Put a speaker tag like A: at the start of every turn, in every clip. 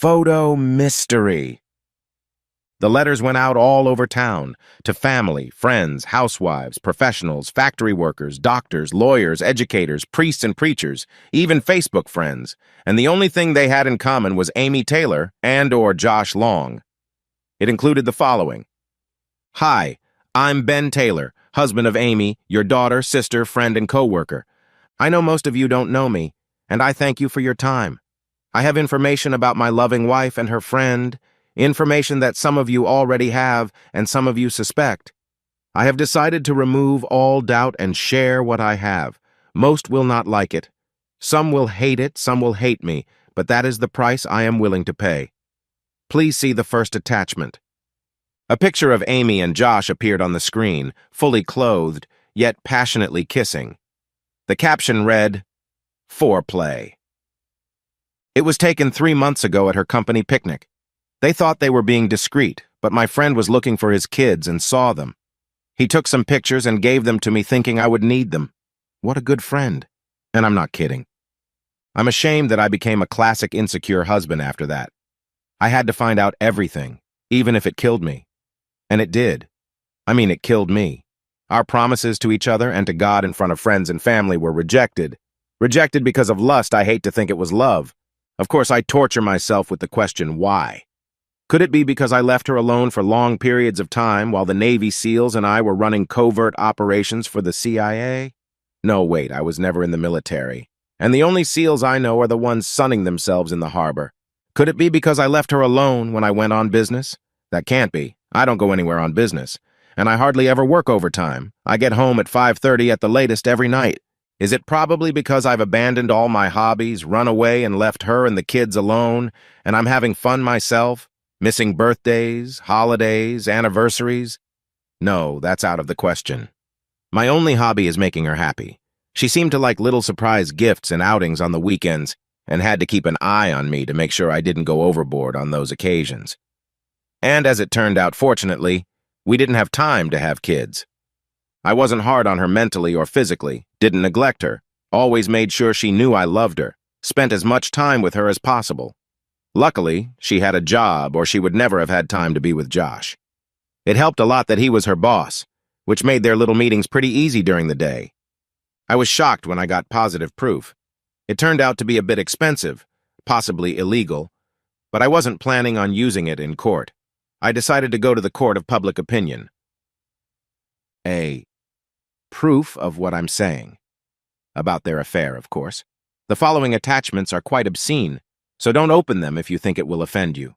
A: photo mystery. The letters went out all over town, to family, friends, housewives, professionals, factory workers, doctors, lawyers, educators, priests and preachers, even Facebook friends, and the only thing they had in common was Amy Taylor and/or Josh Long. It included the following. Hi, I'm Ben Taylor, husband of Amy, your daughter, sister, friend, and co-worker. I know most of you don't know me, and I thank you for your time. I have information about my loving wife and her friend, information that some of you already have and some of you suspect. I have decided to remove all doubt and share what I have. Most will not like it. Some will hate it, some will hate me, but that is the price I am willing to pay. Please see the first attachment. A picture of Amy and Josh appeared on the screen, fully clothed, yet passionately kissing. The caption read, Foreplay. It was taken 3 months ago at her company picnic. They thought they were being discreet, but my friend was looking for his kids and saw them. He took some pictures and gave them to me thinking I would need them. What a good friend. And I'm not kidding. I'm ashamed that I became a classic insecure husband after that. I had to find out everything, even if it killed me. And it did. I mean, it killed me. Our promises to each other and to God in front of friends and family were rejected. Rejected because of lust. I hate to think it was love. Of course, I torture myself with the question, why? Could it be because I left her alone for long periods of time while the Navy SEALs and I were running covert operations for the CIA? No, wait, I was never in the military. And the only SEALs I know are the ones sunning themselves in the harbor. Could it be because I left her alone when I went on business? That can't be. I don't go anywhere on business. And I hardly ever work overtime. I get home at 5:30 at the latest every night. Is it probably because I've abandoned all my hobbies, run away and left her and the kids alone, and I'm having fun myself? Missing birthdays, holidays, anniversaries? No, that's out of the question. My only hobby is making her happy. She seemed to like little surprise gifts and outings on the weekends and had to keep an eye on me to make sure I didn't go overboard on those occasions. And as it turned out, fortunately, we didn't have time to have kids. I wasn't hard on her mentally or physically, didn't neglect her, always made sure she knew I loved her, spent as much time with her as possible. Luckily, she had a job or she would never have had time to be with Josh. It helped a lot that he was her boss, which made their little meetings pretty easy during the day. I was shocked when I got positive proof. It turned out to be a bit expensive, possibly illegal, but I wasn't planning on using it in court. I decided to go to the court of public opinion. Proof of what I'm saying. About their affair, of course. The following attachments are quite obscene, so don't open them if you think it will offend you.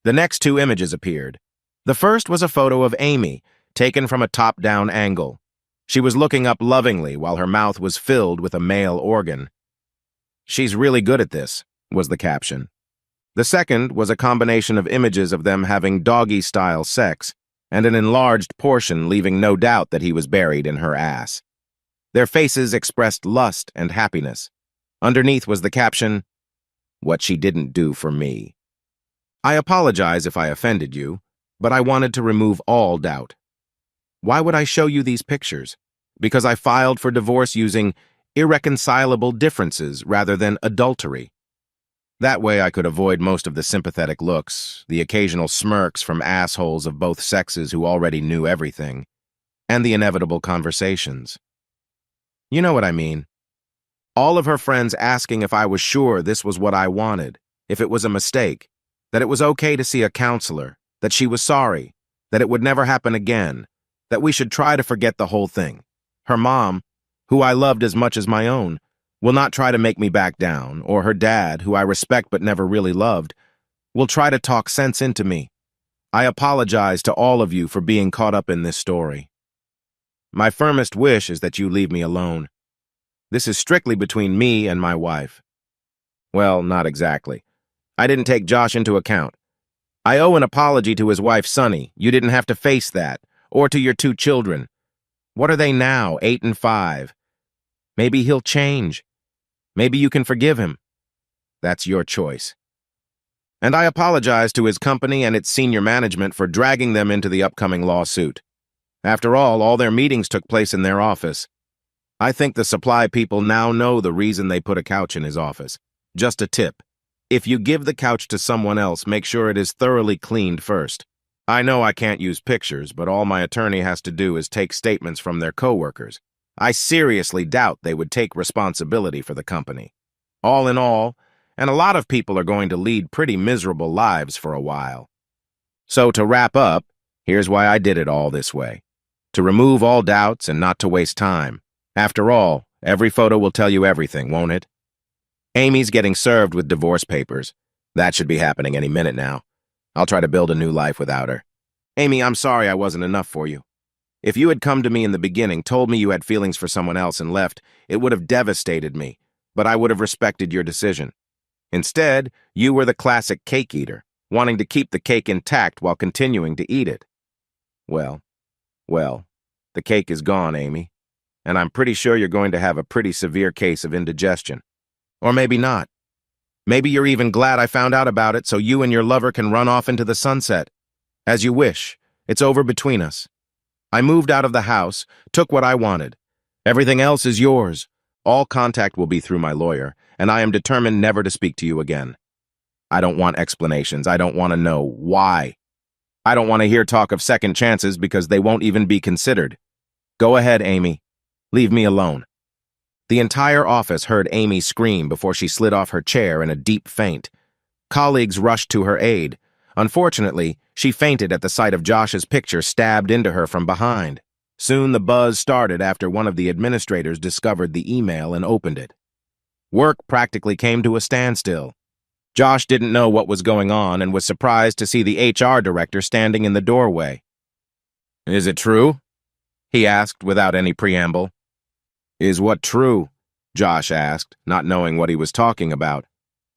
A: The next 2 images appeared. The first was a photo of Amy, taken from a top-down angle. She was looking up lovingly while her mouth was filled with a male organ. She's really good at this, was the caption. The second was a combination of images of them having doggy-style sex, and an enlarged portion leaving no doubt that he was buried in her ass. Their faces expressed lust and happiness. Underneath was the caption, What she didn't do for me. I apologize if I offended you, but I wanted to remove all doubt. Why would I show you these pictures? Because I filed for divorce using irreconcilable differences rather than adultery. That way I could avoid most of the sympathetic looks, the occasional smirks from assholes of both sexes who already knew everything, and the inevitable conversations. You know what I mean. All of her friends asking if I was sure this was what I wanted, if it was a mistake, that it was okay to see a counselor, that she was sorry, that it would never happen again, that we should try to forget the whole thing. Her mom, who I loved as much as my own, will not try to make me back down, or her dad, who I respect but never really loved, will try to talk sense into me. I apologize to all of you for being caught up in this story. My firmest wish is that you leave me alone. This is strictly between me and my wife. Well, not exactly. I didn't take Josh into account. I owe an apology to his wife, Sunny. You didn't have to face that. Or to your 2 children. What are they now, 8 and 5? Maybe he'll change. Maybe you can forgive him. That's your choice. And I apologize to his company and its senior management for dragging them into the upcoming lawsuit. After all their meetings took place in their office. I think the supply people now know the reason they put a couch in his office. Just a tip. If you give the couch to someone else, make sure it is thoroughly cleaned first. I know I can't use pictures, but all my attorney has to do is take statements from their coworkers. I seriously doubt they would take responsibility for the company. All in all, and a lot of people are going to lead pretty miserable lives for a while. So to wrap up, here's why I did it all this way. To remove all doubts and not to waste time. After all, every photo will tell you everything, won't it? Amy's getting served with divorce papers. That should be happening any minute now. I'll try to build a new life without her. Amy, I'm sorry I wasn't enough for you. If you had come to me in the beginning, told me you had feelings for someone else and left, it would have devastated me, but I would have respected your decision. Instead, you were the classic cake eater, wanting to keep the cake intact while continuing to eat it. Well, the cake is gone, Amy, and I'm pretty sure you're going to have a pretty severe case of indigestion. Or maybe not. Maybe you're even glad I found out about it so you and your lover can run off into the sunset. As you wish. It's over between us. I moved out of the house, took what I wanted. Everything else is yours. All contact will be through my lawyer, and I am determined never to speak to you again. I don't want explanations. I don't want to know why. I don't want to hear talk of second chances because they won't even be considered. Go ahead, Amy. Leave me alone. The entire office heard Amy scream before she slid off her chair in a deep faint. Colleagues rushed to her aid. Unfortunately, she fainted at the sight of Josh's picture stabbed into her from behind. Soon the buzz started after one of the administrators discovered the email and opened it. Work practically came to a standstill. Josh didn't know what was going on and was surprised to see the HR director standing in the doorway. "Is it true?" he asked without any preamble. "Is what true?" Josh asked, not knowing what he was talking about.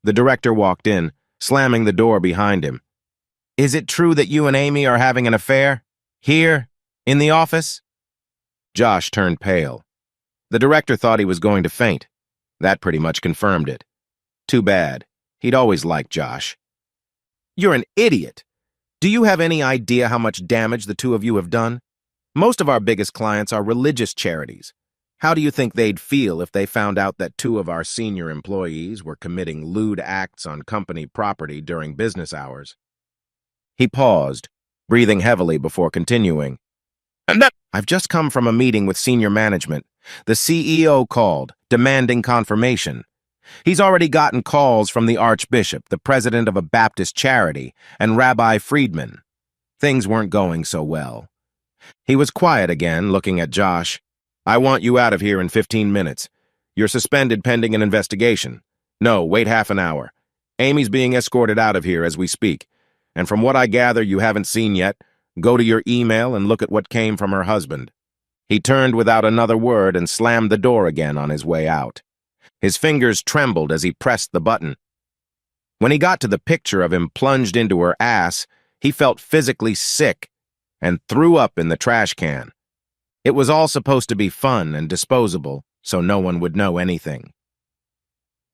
A: The director walked in, slamming the door behind him. "Is it true that you and Amy are having an affair? Here? In the office?" Josh turned pale. The director thought he was going to faint. That pretty much confirmed it. Too bad. He'd always liked Josh. "You're an idiot. Do you have any idea how much damage the two of you have done? Most of our biggest clients are religious charities. How do you think they'd feel if they found out that two of our senior employees were committing lewd acts on company property during business hours?" He paused, breathing heavily before continuing. "I've just come from a meeting with senior management. The CEO called, demanding confirmation. He's already gotten calls from the Archbishop, the president of a Baptist charity, and Rabbi Friedman. Things weren't going so well." He was quiet again, looking at Josh. "I want you out of here in 15 minutes. You're suspended pending an investigation. No, wait half an hour. Amy's being escorted out of here as we speak. And from what I gather you haven't seen yet, go to your email and look at what came from her husband." He turned without another word and slammed the door again on his way out. His fingers trembled as he pressed the button. When he got to the picture of him plunged into her ass, he felt physically sick and threw up in the trash can. It was all supposed to be fun and disposable, so no one would know anything.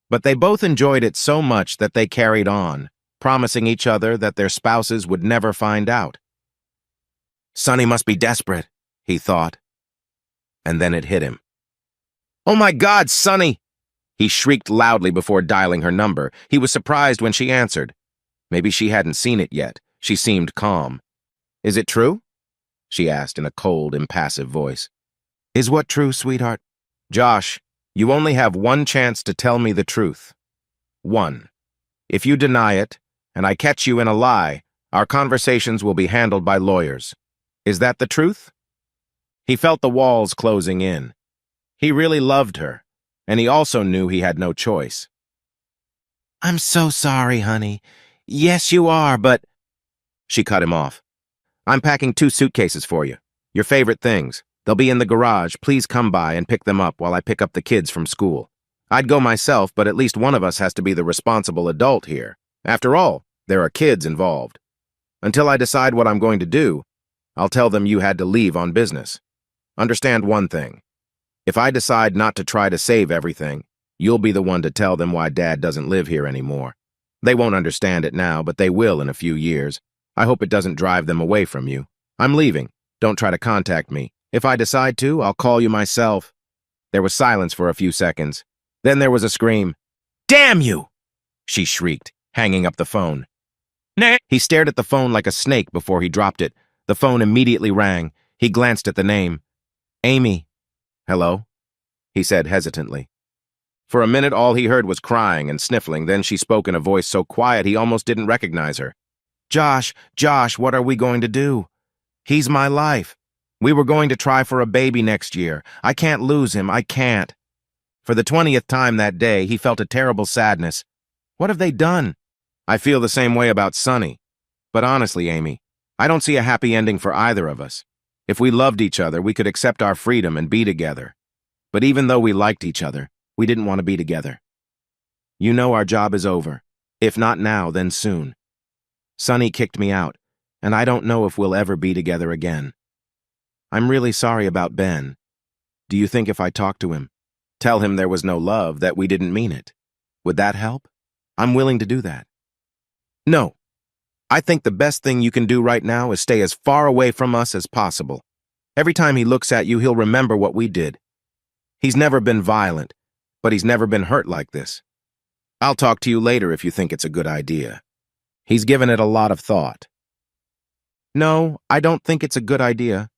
A: But they both enjoyed it so much that they carried on, promising each other that their spouses would never find out. Sonny must be desperate, he thought. And then it hit him. "Oh my God, Sonny!" He shrieked loudly before dialing her number. He was surprised when she answered. Maybe she hadn't seen it yet. She seemed calm. "Is it true?" she asked in a cold, impassive voice. "Is what true, sweetheart?" "Josh, you only have one chance to tell me the truth. One. If you deny it, and I catch you in a lie, our conversations will be handled by lawyers. Is that the truth?" He felt the walls closing in. He really loved her, and he also knew he had no choice. "I'm so sorry, honey. Yes, you are, but—" She cut him off. "I'm packing 2 suitcases for you. Your favorite things. They'll be in the garage. Please come by and pick them up while I pick up the kids from school. I'd go myself, but at least one of us has to be the responsible adult here. After all, there are kids involved. Until I decide what I'm going to do, I'll tell them you had to leave on business. Understand one thing. If I decide not to try to save everything, you'll be the one to tell them why Dad doesn't live here anymore. They won't understand it now, but they will in a few years. I hope it doesn't drive them away from you. I'm leaving. Don't try to contact me. If I decide to, I'll call you myself." There was silence for a few seconds. Then there was a scream. "Damn you!" she shrieked, hanging up the phone. Nah. He stared at the phone like a snake before he dropped it. The phone immediately rang. He glanced at the name. Amy. Hello? He said hesitantly. For a minute, all he heard was crying and sniffling. Then she spoke in a voice so quiet he almost didn't recognize her. Josh, what are we going to do? He's my life. We were going to try for a baby next year. I can't lose him. I can't. For the 20th time that day, he felt a terrible sadness. What have they done? I feel the same way about Sonny. But honestly, Amy, I don't see a happy ending for either of us. If we loved each other, we could accept our freedom and be together. But even though we liked each other, we didn't want to be together. You know our job is over. If not now, then soon. Sonny kicked me out, and I don't know if we'll ever be together again. I'm really sorry about Ben. Do you think if I talk to him, tell him there was no love, that we didn't mean it, would that help? I'm willing to do that. No. I think the best thing you can do right now is stay as far away from us as possible. Every time he looks at you, he'll remember what we did. He's never been violent, but he's never been hurt like this. I'll talk to you later if you think it's a good idea. He's given it a lot of thought. No, I don't think it's a good idea.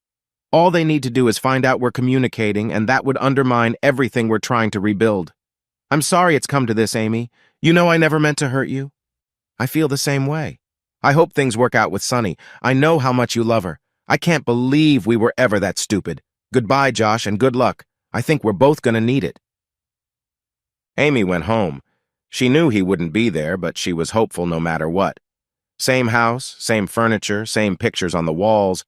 A: All they need to do is find out we're communicating, and that would undermine everything we're trying to rebuild. I'm sorry it's come to this, Amy. You know I never meant to hurt you. I feel the same way. I hope things work out with Sonny. I know how much you love her. I can't believe we were ever that stupid. Goodbye, Josh, and good luck. I think we're both gonna need it. Amy went home. She knew he wouldn't be there, but she was hopeful no matter what. Same house, same furniture, same pictures on the walls,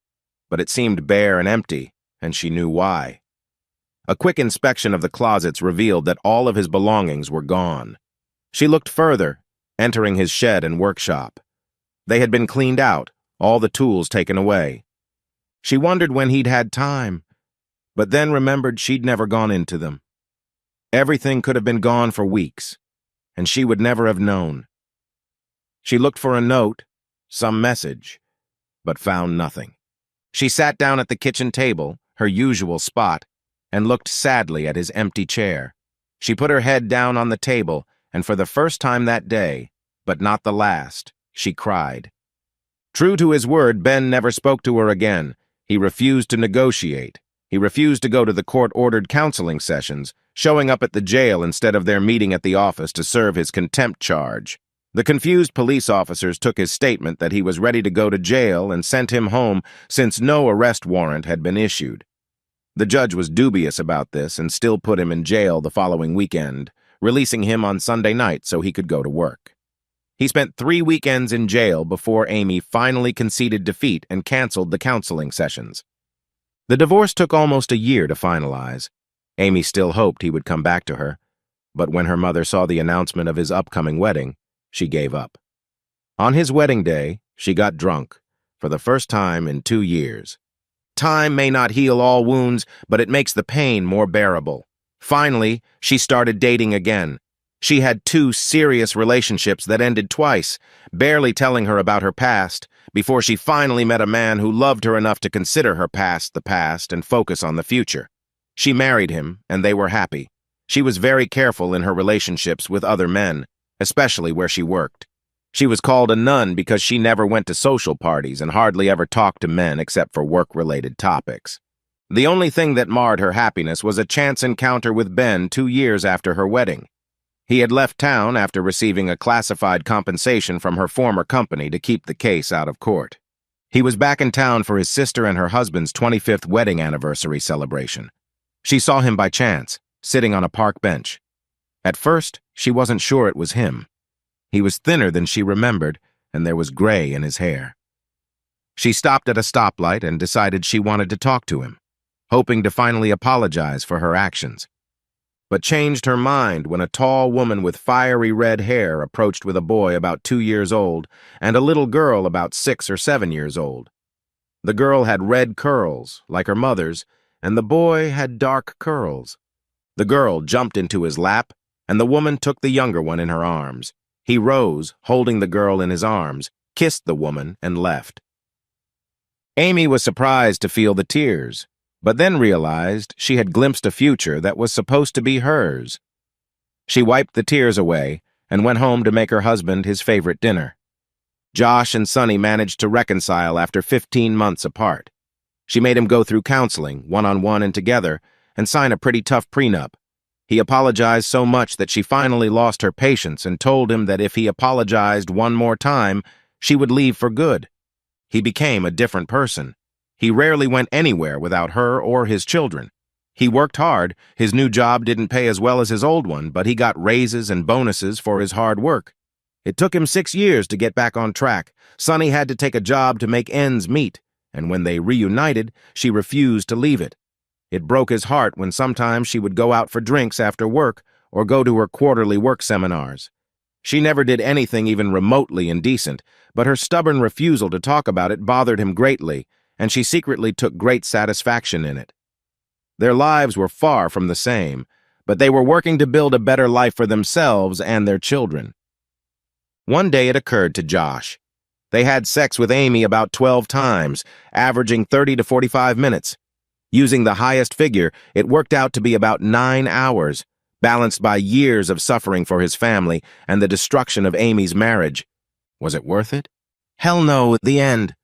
A: but it seemed bare and empty, and she knew why. A quick inspection of the closets revealed that all of his belongings were gone. She looked further, entering his shed and workshop. They had been cleaned out, all the tools taken away. She wondered when he'd had time, but then remembered she'd never gone into them. Everything could have been gone for weeks, and she would never have known. She looked for a note, some message, but found nothing. She sat down at the kitchen table, her usual spot, and looked sadly at his empty chair. She put her head down on the table, and for the first time that day, but not the last, she cried. True to his word, Ben never spoke to her again. He refused to negotiate. He refused to go to the court-ordered counseling sessions, showing up at the jail instead of their meeting at the office to serve his contempt charge. The confused police officers took his statement that he was ready to go to jail and sent him home since no arrest warrant had been issued. The judge was dubious about this and still put him in jail the following weekend, releasing him on Sunday night so he could go to work. He spent 3 weekends in jail before Amy finally conceded defeat and canceled the counseling sessions. The divorce took almost a year to finalize. Amy still hoped he would come back to her, but when her mother saw the announcement of his upcoming wedding, she gave up. On his wedding day, she got drunk, for the first time in 2 years. Time may not heal all wounds, but it makes the pain more bearable. Finally, she started dating again. She had 2 serious relationships that ended twice, barely telling her about her past, before she finally met a man who loved her enough to consider her past the past and focus on the future. She married him, and they were happy. She was very careful in her relationships with other men, especially where she worked. She was called a nun because she never went to social parties and hardly ever talked to men except for work-related topics. The only thing that marred her happiness was a chance encounter with Ben 2 years after her wedding. He had left town after receiving a classified compensation from her former company to keep the case out of court. He was back in town for his sister and her husband's 25th wedding anniversary celebration. She saw him by chance, sitting on a park bench. At first, she wasn't sure it was him. He was thinner than she remembered, and there was gray in his hair. She stopped at a stoplight and decided she wanted to talk to him, hoping to finally apologize for her actions, but changed her mind when a tall woman with fiery red hair approached with a boy about 2 years old and a little girl about 6 or 7 years old. The girl had red curls, like her mother's, and the boy had dark curls. The girl jumped into his lap, and the woman took the younger one in her arms. He rose, holding the girl in his arms, kissed the woman, and left. Amy was surprised to feel the tears, but then realized she had glimpsed a future that was supposed to be hers. She wiped the tears away and went home to make her husband his favorite dinner. Josh and Sunny managed to reconcile after 15 months apart. She made him go through counseling, one-on-one and together, and sign a pretty tough prenup. He apologized so much that she finally lost her patience and told him that if he apologized one more time, she would leave for good. He became a different person. He rarely went anywhere without her or his children. He worked hard. His new job didn't pay as well as his old one, but he got raises and bonuses for his hard work. It took him 6 years to get back on track. Sunny had to take a job to make ends meet, and when they reunited, she refused to leave it. It broke his heart when sometimes she would go out for drinks after work or go to her quarterly work seminars. She never did anything even remotely indecent, but her stubborn refusal to talk about it bothered him greatly, and she secretly took great satisfaction in it. Their lives were far from the same, but they were working to build a better life for themselves and their children. One day it occurred to Josh. They had sex with Amy about 12 times, averaging 30 to 45 minutes. Using the highest figure, it worked out to be about 9 hours, balanced by years of suffering for his family and the destruction of Amy's marriage. Was it worth it? Hell no, at the end.